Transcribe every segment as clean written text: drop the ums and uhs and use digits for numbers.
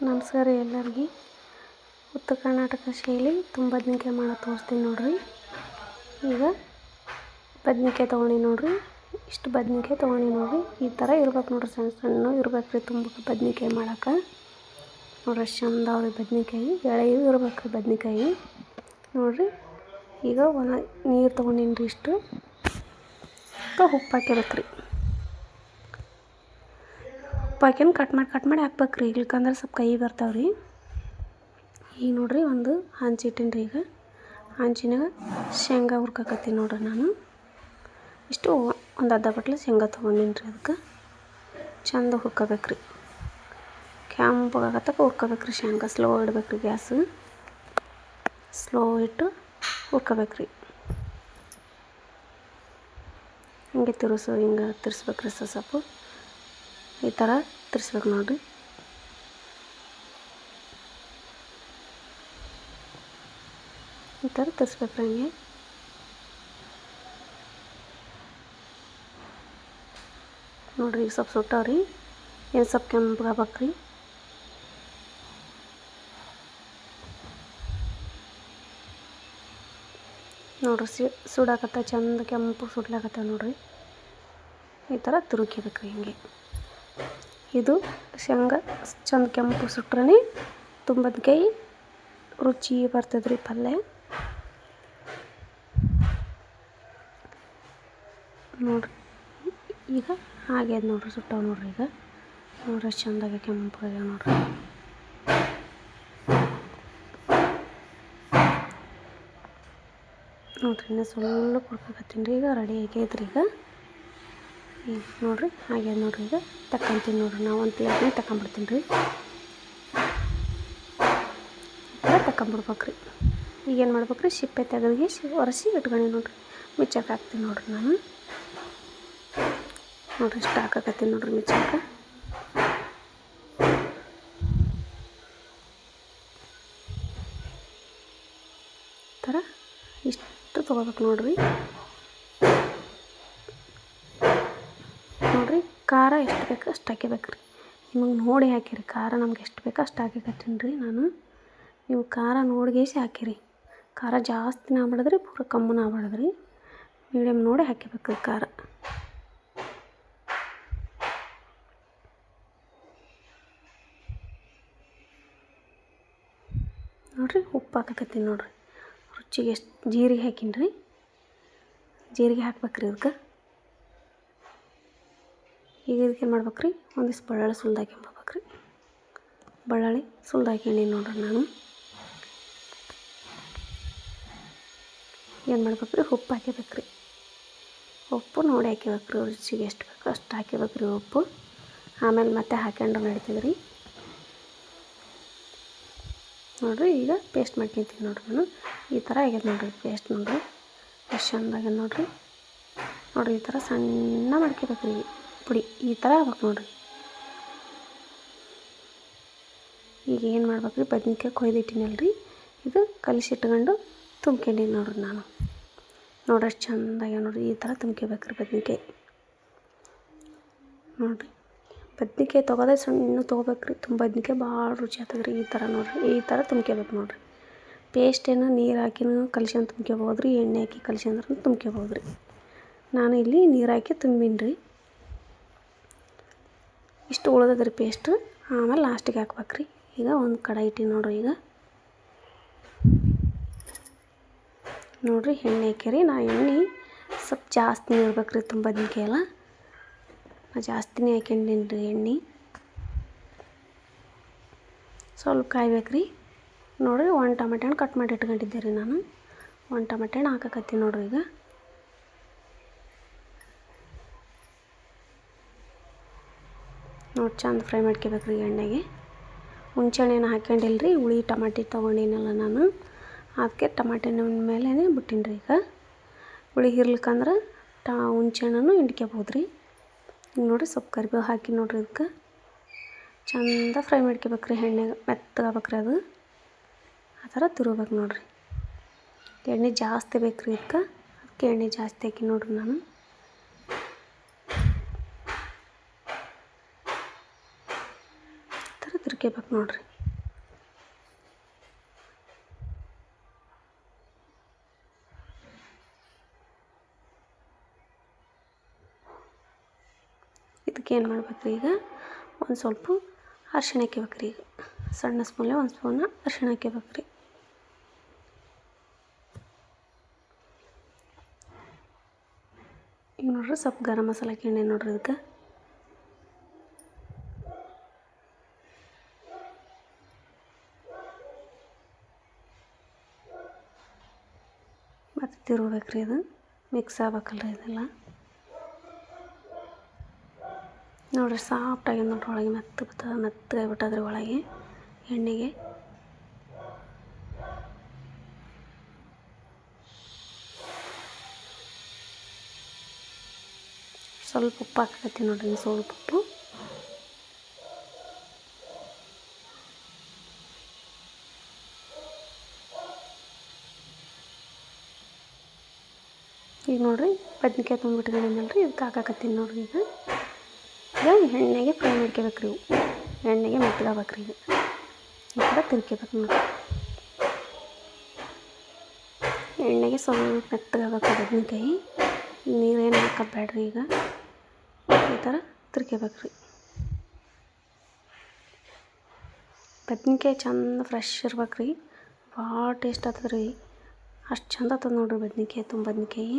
ನಮಸ್ಕಾರ ರೀ ಎಲ್ಲರಿಗೆ. ಉತ್ತರ ಕರ್ನಾಟಕ ಶೈಲಿ ತುಂಬ ಬದ್ನಿಕಾಯಿ ಮಾಡೋದು ತೋರಿಸ್ತೀನಿ ನೋಡಿರಿ. ಈಗ ಬದ್ನಿಕಾಯಿ ತೊಗೊಂಡು ನೋಡಿರಿ, ಇಷ್ಟು ಬದ್ನಿಕಾಯಿ ತೊಗೊಂಡು ನೋಡಿರಿ. ಈ ಥರ ಇರ್ಬೇಕು ನೋಡಿರಿ, ಸಣ್ಣ ಸಣ್ಣ ಇರ್ಬೇಕು ರೀ ತುಂಬ ಬದ್ನಿಕಾಯಿ ಮಾಡೋಕೆ. ನೋಡ್ರಿ ಚಂದವ್ರಿ ಬದ್ನಿಕಾಯಿ, ಎಳೆಯೂ ಇರ್ಬೇಕು ರೀ ಬದ್ನಿಕಾಯಿ ನೋಡಿರಿ. ಈಗ ನೀರು ತೊಗೊಂಡಿನಿ ರೀ, ಇಷ್ಟು ಉಪ್ಪು ಹಾಕ್ಯಬೇಕು ರೀ. ಉಪ್ಪು ಹಾಕ್ಯಂಡು ಕಟ್ ಮಾಡಿ ಹಾಕ್ಬೇಕು ರೀ, ಇಲ್ಕಂದ್ರೆ ಸ್ವಲ್ಪ ಕೈ ಬರ್ತಾವೆ ರೀ. ಈಗ ನೋಡಿರಿ ಒಂದು ಹಂಚಿಟ್ಟಿನಿ ರೀ. ಈಗ ಹಂಚಿನಾಗ ಶೇಂಗಾ ಹುರ್ಕಕತ್ತೀನಿ ನೋಡಿರಿ. ನಾನು ಇಷ್ಟು ಒಂದು ಅರ್ಧ ಬಟ್ಲು ಶೇಂಗಾ ತೊಗೊಂಡಿನಿ ರೀ. ಅದಕ್ಕೆ ಚಂದ ಹುರ್ಕೋಬೇಕು ರೀ, ಕೆಂಪಗಾಗತ್ತಕ ಹುರ್ಕೋಬೇಕು ರೀ. ಶೇಂಗಾ ಸ್ಲೋ ಇಡ್ಬೇಕು ರೀ, ಗ್ಯಾಸು ಸ್ಲೋ ಇಟ್ಟು ಹುರ್ಕೋಬೇಕು ರೀ. ಹಿಂಗೆ ಹಿಂಗೆ ತಿರ್ಸ್ಬೇಕು ರೀ. ಸ್ವಲ್ಪ ಈ ಥರ ತಿರ್ಸ್ಬೇಕು ನೋಡಿರಿ. ಈ ಥರ ತಿರ್ಸ್ಬೇಕು ರೀ. ಹಂಗೆ ನೋಡಿರಿ, ಈಗ ಸ್ವಲ್ಪ ಸುಟ್ಟವ್ರಿ. ಏನು ಸ್ವಲ್ಪ ಕೆಂಪಗಾಗ್ಬೇಕು ರೀ. ನೋಡಿರಿ ಸುಡಾಕತ್ತ ಚಂದ ಕೆಂಪು ಸುಡ್ಲಾಕತ್ತ ನೋಡಿರಿ. ಈ ಥರ ತಿರುಗಿಬೇಕು ರೀ. ಹಿಂಗೆ ಇದು ಶೇಂಗಾ ಚಂದ ಕೆಂಪು ಸುಟ್ರೆ ತುಂಬದ್ಕಾಯಿ ರುಚಿ ಬರ್ತದೆ ರೀ ಪಲ್ಯ. ನೋಡಿರಿ ಈಗ ಹಾಗೆ ನೋಡಿರಿ, ಸುಟ್ಟವು ನೋಡಿರಿ. ಈಗ ನೋಡಿರಿ ಚಂದಾಗಿ ಕೆಂಪಾಗ್ಯಾವ ನೋಡಿರಿ. ನೋಡಿರಿ ಇನ್ನೂ ಸ್ವಲ್ಪ ಹುರ್ಕಕತ್ತೀನಿ ರೀ. ಈಗ ರೆಡಿ ಆಗೈತ್ರಿ. ಈಗ ನೋಡಿರಿ ಹಾಗೆ ನೋಡಿರಿ. ಈಗ ತಕ್ಕಂತೀನಿ ನೋಡಿರಿ. ನಾವು ಒಂದು ಪ್ಲೇಟ್ನಾಗ ತಗೊಂಬಿಡ್ತೀನಿ ರೀ. ತಗೊಂಬಿಡ್ಬೇಕು ರೀ. ಈಗೇನು ಮಾಡ್ಬೇಕು ರೀ, ಸಿಪ್ಪೆ ತೆಗೆದು ಒರೆಸಿ ಇಟ್ಕೊಂಡು ನೋಡಿರಿ ಮಿಚ್ಚಕ್ಕೆ ಹಾಕ್ತೀನಿ ನೋಡಿರಿ. ನಾನು ನೋಡಿರಿ ಇಷ್ಟು ಹಾಕಕತ್ತೀನಿ ನೋಡಿರಿ ಮಿಚ್ಚಕ್ಕೆ. ಈ ಥರ ಇಷ್ಟು ತೊಗೋಬೇಕು ನೋಡಿರಿ. ನೋಡಿರಿ ಖಾರ ಎಷ್ಟು ಬೇಕು ಅಷ್ಟು ಹಾಕಿಬೇಕು ರೀ. ನಿಮಗೆ ನೋಡಿ ಹಾಕಿರಿ ಖಾರ. ನಮ್ಗೆ ಎಷ್ಟು ಬೇಕು ಅಷ್ಟು ಹಾಕಿಕತ್ತೀನಿ ರೀ ನಾನು. ನೀವು ಖಾರ ನೋಡ್ಗೇಸಿ ಹಾಕಿರಿ. ಖಾರ ಜಾಸ್ತಿನ ಆಗ್ಬಾರ್ದ್ರಿ, ಪೂರ ಕಮ್ಮನ ಆಗ್ಬಾರ್ದ್ರಿ, ಮೀಡಿಯಮ್ ನೋಡಿ ಹಾಕಿಬೇಕು ರೀ ಖಾರ. ನೋಡಿರಿ ಉಪ್ಪು ಹಾಕಕತ್ತೀನಿ ನೋಡಿರಿ. ರುಚಿಗೆ ಎಷ್ಟು ಜೀರಿಗೆ ಹಾಕೀನಿ ರೀ. ಜೀರಿಗೆ ಹಾಕ್ಬೇಕು ರೀ ಇದಕ್ಕೆ. ಈಗ ಇದಕ್ಕೆ ಏನು ಮಾಡ್ಬೇಕು ರೀ, ಒಂದಿಷ್ಟು ಬಳ್ಳಾಳಿ ಸುಲ್ದು ಹಾಕ್ಯಂಬಿಡ್ಬೇಕು ರೀ. ಬಳ್ಳಾಳಿ ಸುಲ್ದು ಹಾಕ್ಯಂಡಿ ನೋಡಿರಿ. ನಾನು ಏನು ಮಾಡ್ಬೇಕು ರೀ, ಉಪ್ಪು ಹಾಕಿಬೇಕು ರೀ. ಉಪ್ಪು ನೋಡಿ ಹಾಕಿಬೇಕು ರೀ. ರುಚಿಗೆ ಎಷ್ಟು ಬೇಕು ಅಷ್ಟು ಹಾಕಿಬೇಕು ರೀ ಉಪ್ಪು. ಆಮೇಲೆ ಮತ್ತೆ ಹಾಕ್ಯಂಡ್ರೆ ನಡೀತದೆ ರೀ. ನೋಡಿರಿ ಈಗ ಪೇಸ್ಟ್ ಮಾಡ್ಕೊತೀನಿ ನೋಡಿರಿ. ನಾನು ಈ ಥರ ಆಗ್ಯದ ನೋಡಿರಿ ಪೇಸ್ಟ್. ನೋಡಿರಿ ಎಷ್ಟು ಚಂದಾಗ್ಯದ ನೋಡಿರಿ. ನೋಡಿರಿ ಈ ಥರ ಸಣ್ಣ ಮಾಡ್ಕೋಬೇಕು ರೀ ಪುಡಿ. ಈ ಥರ ಆಗ್ಬೇಕು ನೋಡಿರಿ. ಈಗ ಏನು ಮಾಡ್ಬೇಕು ರೀ, ಬದ್ನಿಕಾಯಿ ಕೊಯ್ದಿಟ್ಟಿನಲ್ಲ ರೀ, ಇದು ಕಲಿಸಿಟ್ಕೊಂಡು ತುಂಬ್ಕೊಂಡೀನಿ ನೋಡಿರಿ. ನಾನು ನೋಡ್ರಿ ಎಷ್ಟು ಚಂದಾಗ್ಯಾವ ನೋಡಿರಿ. ಈ ಥರ ತುಂಬ್ಕೋಬೇಕು ರೀ ಬದ್ನಿಕಾಯಿ. ನೋಡಿರಿ ಬದ್ನಿಕಾಯಿ ತೊಗೋದೇ ಸಣ್ಣ ತೊಗೋಬೇಕು ರೀ. ತುಂಬ ಬದ್ನಿಕಾಯಿ ಭಾಳ ರುಚಿ ಆಗ್ತದೆ ರೀ. ಈ ಥರ ನೋಡಿರಿ, ಈ ಥರ ತುಂಬ್ಕೋಬೇಕು ನೋಡಿರಿ. ಪೇಸ್ಟ್ ಏನು ನೀರು ಹಾಕಿನೂ ಕಲ್ಸ್ಕೊಂಡು ತುಂಬ್ಕೋಬೋದು ರೀ, ಎಣ್ಣೆ ಹಾಕಿ ಕಲ್ಸ್ಕೊಂಡ್ರೂ ತುಂಬ್ಕೋಬೋದು ರೀ. ನಾನು ಇಲ್ಲಿ ನೀರು ಹಾಕಿ ತುಂಬಿನಿ ರೀ. ಇಷ್ಟು ಉಳ್ದದ ರೀ ಪೇಸ್ಟು. ಆಮೇಲೆ ಲಾಸ್ಟಿಗೆ ಹಾಕ್ಬೇಕು ರೀ. ಈಗ ಒಂದು ಕಡಾಯಿ ಇಟ್ಟು ನೋಡಿರಿ. ಈಗ ನೋಡಿರಿ ಎಣ್ಣೆ ಹಾಕ್ಯಾರಿ. ನಾ ಎಣ್ಣೆ ಸ್ವಲ್ಪ ಜಾಸ್ತಿನೇ ಇರ್ಬೇಕು ರೀ. ತುಂಬ ಬದ್ನಿಕಾಯಿ ಎಲ್ಲ ನಾ ಜಾಸ್ತಿನೇ ಹಾಕ್ಯಂಡೀನಿ ರೀ ಎಣ್ಣೆ. ಸ್ವಲ್ಪ ಕಾಯ್ಬೇಕು ರೀ. ನೋಡಿರಿ ಒಂದು ಟಮಾಟೆ ಹಣ್ಣು ಕಟ್ ಮಾಡಿ ಇಟ್ಕೊಂಡಿದ್ದೆ ರೀ ನಾನು. ಒಂದು ಟಮಾಟೆ ಹಣ್ಣು ಹಾಕಕತ್ತೀನಿ ನೋಡಿರಿ. ಈಗ ನೋಡಿ ಚಂದ ಫ್ರೈ ಮಾಡ್ಕೋಬೇಕು ರೀ ಎಣ್ಣೆಗೆ. ಹುಣ್ಸೆಹಣ್ಣೇನು ಹಾಕ್ಯಂಡಿಲ್ಲ ರೀ, ಹುಳಿ ಟಮಾಟಿ ತೊಗೊಂಡಿನಲ್ಲ ನಾನು, ಅದಕ್ಕೆ ಟಮಾಟೆ ಹಣ್ಣಿನ ಮೇಲೇ ಬಿಟ್ಟಿನಿ ರೀ. ಈಗ ಹುಳಿ ಇರ್ಲಿಕ್ಕಂದ್ರೆ ಹುಣ್ಸೆಹಣ್ಣು ಹಿಂಡ್ಕೋಬೋದು ರೀ. ಈಗ ನೋಡಿರಿ ಸ್ವಲ್ಪ ಕರಿಬೇವು ಹಾಕಿ ನೋಡಿರಿ. ಇದಕ್ಕೆ ಚಂದ ಫ್ರೈ ಮಾಡ್ಕೋಬೇಕು ರೀ ಎಣ್ಣೆಗೆ. ಮೆತ್ತಗಾಗ್ಬೇಕು ರೀ ಅದು. ಆ ಥರ ತಿರುಗಬೇಕು ನೋಡಿರಿ. ಎಣ್ಣೆ ಜಾಸ್ತಿ ಬೇಕು ರೀ ಇದಕ್ಕೆ, ಅದಕ್ಕೆ ಎಣ್ಣೆ ಜಾಸ್ತಿ ಹಾಕಿ ನೋಡಿರಿ ನಾನು. ಈ ಥರ ತಿರ್ಕೋಬೇಕು ನೋಡಿರಿ. ಇದಕ್ಕೆ ಏನು ಮಾಡ್ಬೇಕ್ರಿ, ಈಗ ಒಂದು ಸ್ವಲ್ಪ ಅರಿಶಿಣ ಹಾಕ್ಬೇಕ್ರಿ. ಈಗ ಸಣ್ಣ ಸ್ಪೂನ್ಲೆ ಒಂದು ಸ್ಪೂನ್ ಅರಿಶಿಣ ಹಾಕ್ಬೇಕ್ರಿ. ಈಗ ನೋಡ್ರಿ ಸ್ವಲ್ಪ ಗರಂ ಮಸಾಲೆ ಹಾಕ್ಯಂಡೆ ನೋಡ್ರಿ. ಇದಕ್ಕೆ ಮತ್ತು ತಿರುಗಬೇಕ್ರಿ. ಇದು ಮಿಕ್ಸ್ ಆಗ್ಬೇಕಲ್ರಿ ಇದೆಲ್ಲ. ನೋಡಿರಿ ಸಾಫ್ಟಾಗಿ ನೋಡ್ರಿ, ಒಳಗೆ ಮೆತ್ತಗಾಗ್ಬಿಟ್ಟದ್ರಿ ಒಳಗೆ ಎಣ್ಣೆಗೆ. ಸ್ವಲ್ಪ ಉಪ್ಪು ಹಾಕತ್ತೀನಿ ನೋಡ್ರಿ, ಸ್ವಲ್ಪ ಉಪ್ಪು. ಈಗ ನೋಡಿರಿ ಬದ್ನಿಕಾಯಿ ತುಂಬಿಟ್ಕೊಂಡಿದ್ದಲ್ರಿ, ಇದಕ್ಕೆ ಹಾಕಾಕತ್ತೀನಿ ನೋಡ್ರಿ. ಈಗ ಎಣ್ಣೆಗೆ ಫ್ರೈ ಮಾಡ್ಕೋಬೇಕ್ರಿ. ಇವು ಎಣ್ಣೆಗೆ ಮೆತ್ತಗಾಗ್ಬೇಕ್ರಿ. ಈಗ ಈ ಥರ ತಿರ್ಕೋಬೇಕು ನೋಡಿರಿ. ಎಣ್ಣೆಗೆ ಸ್ವಲ್ಪ ಮೆತ್ತಗಾಗಬೇಕು ಬದ್ನಿಕಾಯಿ. ನೀರೇನು ಹಾಕೋದು ಬೇಡ್ರಿ. ಈಗ ಈ ಥರ ತಿರ್ಕೋಬೇಕ್ರಿ. ಬದ್ನಿಕಾಯಿ ಚಂದ ಫ್ರೆಶ್ ಇರ್ಬೇಕ್ರಿ, ಭಾಳ ಟೇಸ್ಟ್ ಆಗ್ತದ್ರಿ. ಅಷ್ಟು ಚಂದ ಆಗ್ತದೆ ನೋಡ್ರಿ ಬದ್ನಿಕಾಯಿ, ಬದ್ನಿಕಾಯಿ.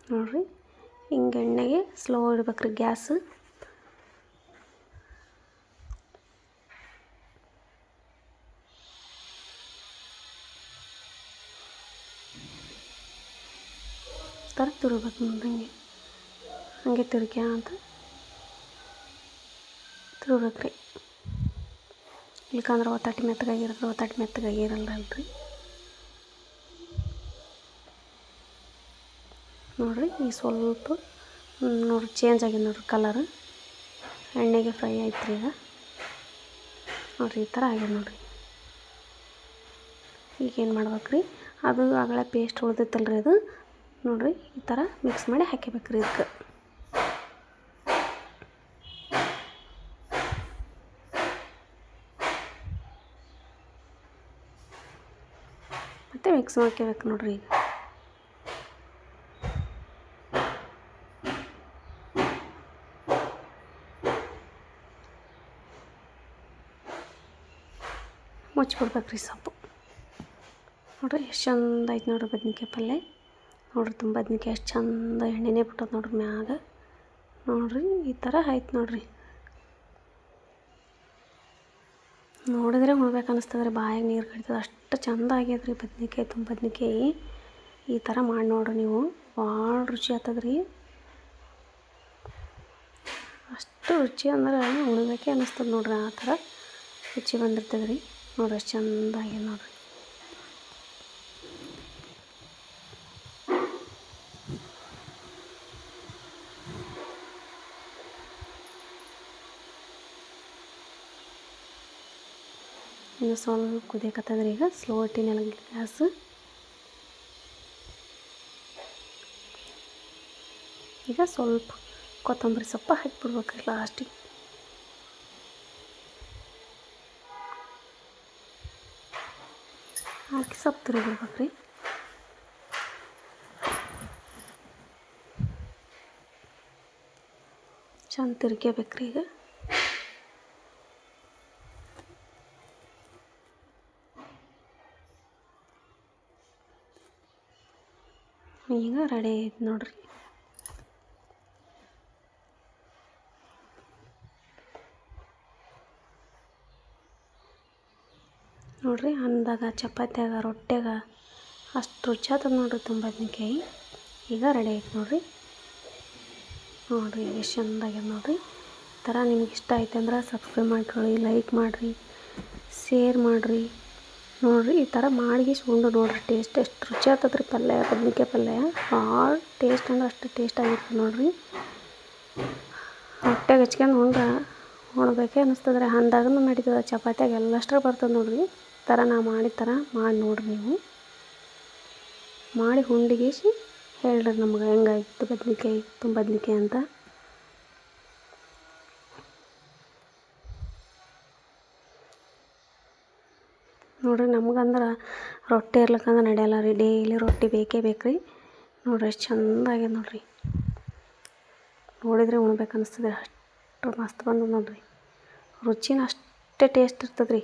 ನೋಡಿರಿ ಹಿಂಗೆ ಎಣ್ಣೆಗೆ ಸ್ಲೋ ಇಡ್ಬೇಕ್ರಿ ಗ್ಯಾಸ್. ಥರ ತಿರುಗಬೇಕು ನೋಡ್ರಿ. ಹಂಗೆ ಅಂತ ತಿರುಗಬೇಕ್ರಿ. ಇಲ್ಕಂದ್ರೆ ಒತ್ತಾಟಿ ಮೆತ್ತಗಾಗಿರುತ್ತೆ, ಒತ್ತಾಟಿ ಮೆತ್ತಗಾಗಿರಲ್ರಿ. ನೋಡಿರಿ ಈಗ ಸ್ವಲ್ಪ ನೋಡಿರಿ ಚೇಂಜ್ ಆಗಿದೆ ನೋಡಿರಿ ಕಲರ್. ಎಣ್ಣೆಗೆ ಫ್ರೈ ಆಯ್ತು ರೀ. ಈಗ ನೋಡಿರಿ ಈ ಥರ ಆಗಿದೆ ನೋಡಿರಿ. ಈಗೇನು ಮಾಡ್ಬೇಕ್ರಿ, ಅದು ಆಗಲೇ ಪೇಸ್ಟ್ ಉಳ್ದಿತ್ತಲ್ರಿ, ಅದು ನೋಡಿರಿ ಈ ಥರ ಮಿಕ್ಸ್ ಮಾಡಿ ಹಾಕಬೇಕ್ರಿ. ಇದಕ್ಕೆ ಮತ್ತು ಮಿಕ್ಸ್ ಮಾಡ್ಕೋಬೇಕು ನೋಡಿರಿ. ಈಗ ಮುಚ್ಚಿಬಿಡ್ಬೇಕ್ರಿ ಸೊಪ್ಪು. ನೋಡಿರಿ ಎಷ್ಟು ಚಂದ ಆಯ್ತು ನೋಡಿರಿ ಬದ್ನಿಕಾಯಿ ಪಲ್ಯ. ನೋಡಿರಿ ಬದ್ನಿಕಾಯಿ ಎಷ್ಟು ಚಂದ ಎಣ್ಣೆನೇ ಬಿಟ್ಟದ ನೋಡ್ರಿ ಮ್ಯಾಗ. ನೋಡಿರಿ ಈ ಥರ ಆಯ್ತು ನೋಡಿರಿ. ನೋಡಿದ್ರೆ ಉಣ್ಬೇಕು ಅನ್ನಿಸ್ತದ್ರಿ, ಬಾಯಾಗ ನೀರು ಕಡಿತದೆ, ಅಷ್ಟು ಚಂದ ಆಗ್ಯದ್ರಿ ಬದ್ನಿಕಾಯಿ. ಈ ಥರ ಮಾಡಿ ನೋಡಿರಿ ನೀವು, ಭಾಳ ರುಚಿ ಆಗ್ತದ್ರಿ. ಅಷ್ಟು ರುಚಿ ಅಂದ್ರೆ ಉಣ್ಬೇಕೆ ಅನ್ನಿಸ್ತದೆ ನೋಡ್ರಿ. ಆ ಥರ ರುಚಿ ಬಂದಿರ್ತದೆ ರೀ. ನೋಡಿರಿ ಎಷ್ಟು ಚಂದ ಆಗ್ಯದ ನೋಡಿರಿ. ಇನ್ನು ಸ್ವಲ್ಪ ಕುದಿಯಕತ್ತದ್ರಿ. ಈಗ ಸ್ಲೋ ಇಟ್ಟಿನೆಲ್ಲ ಗ್ಯಾಸ್. ಈಗ ಸ್ವಲ್ಪ ಕೊತ್ತಂಬರಿ ಸೊಪ್ಪು ಹಾಕಿಬಿಡ್ಬೇಕ್ರಿ ಲಾಸ್ಟಿಗೆ. ಹಾಕಿ ಸ್ವಲ್ಪ ತಿರುಗಿಬಿಡ್ಬೇಕ್ರಿ. ಚಂದ ತಿರ್ಕೋಬೇಕ್ರಿ. ಈಗ ರೆಡಿ ಆಯ್ತು ನೋಡ್ರಿ. ನೋಡಿರಿ ಅನ್ನದಾಗ, ಚಪಾತಿಯಾಗ, ರೊಟ್ಟ್ಯಾಗ ಅಷ್ಟು ರುಚಿ ಆಗ್ತದೆ ನೋಡ್ರಿ ಬದ್ನಿಕಾಯಿ. ಈಗ ರೆಡಿ ಆಯ್ತು ನೋಡಿರಿ. ನೋಡಿರಿ ಎಷ್ಟು ಚಂದಾಗ್ಯದ ನೋಡಿರಿ. ಈ ಥರ ನಿಮ್ಗೆ ಇಷ್ಟ ಆಯ್ತು ಅಂದ್ರೆ ಸಬ್ಸ್ಕ್ರೈಬ್ ಮಾಡ್ಕೊಳ್ಳಿ, ಲೈಕ್ ಮಾಡಿರಿ, ಶೇರ್ ಮಾಡಿರಿ. ನೋಡಿರಿ ಈ ಥರ ಮಾಡಿ ಉಂಡು ನೋಡಿರಿ. ಟೇಸ್ಟ್ ಎಷ್ಟು ರುಚಿ ಆಗ್ತದೆ ರೀ ಪಲ್ಯ, ಬದ್ನಿಕಾಯಿ ಪಲ್ಯ. ಭಾಳ ಟೇಸ್ಟ್ ಅಂದ್ರೆ ಅಷ್ಟು ಟೇಸ್ಟ್ ಆಗಿರ್ತದೆ ನೋಡಿರಿ. ಹೊಟ್ಟೆಗೆ ಹಚ್ಕೊಂಡು ಉಣ್ಬೇಕೆ ಅನ್ನಿಸ್ತದ್ರಿ. ಅಂದಾಗೂ ನಡೀತದೆ, ಚಪಾತಿಯಾಗ ಎಲ್ಲಷ್ಟರ ಬರ್ತದೆ ನೋಡಿರಿ. ಈ ಥರ ನಾ ಮಾಡಿದ ಥರ ಮಾಡಿ ನೋಡಿರಿ ನೀವು. ಮಾಡಿ ಉಂಡಿಗೇಸಿ ಹೇಳ್ರಿ ನಮ್ಗೆ ಹೆಂಗಾಗಿತ್ತು ಬದ್ನಿಕಾಯಿ ಅಂತ. ನೋಡಿರಿ ನಮ್ಗಂದ್ರೆ ರೊಟ್ಟಿ ಇರ್ಲಿಕ್ಕಂದ್ರೆ ನಡೆಯಲ್ಲ ರೀ, ಡೈಲಿ ರೊಟ್ಟಿ ಬೇಕೇ ಬೇಕು ರೀ. ನೋಡಿರಿ ಎಷ್ಟು ಚಂದ ಆಗ್ಯದ ನೋಡಿರಿ, ನೋಡಿದರೆ ಉಣ್ಬೇಕು ಅನಿಸ್ತದೆ, ಅಷ್ಟು ಮಸ್ತ್ ಬಂದದ ನೋಡಿರಿ. ರುಚಿನ ಅಷ್ಟೇ ಟೇಸ್ಟ್ ಇರ್ತದೆ ರೀ.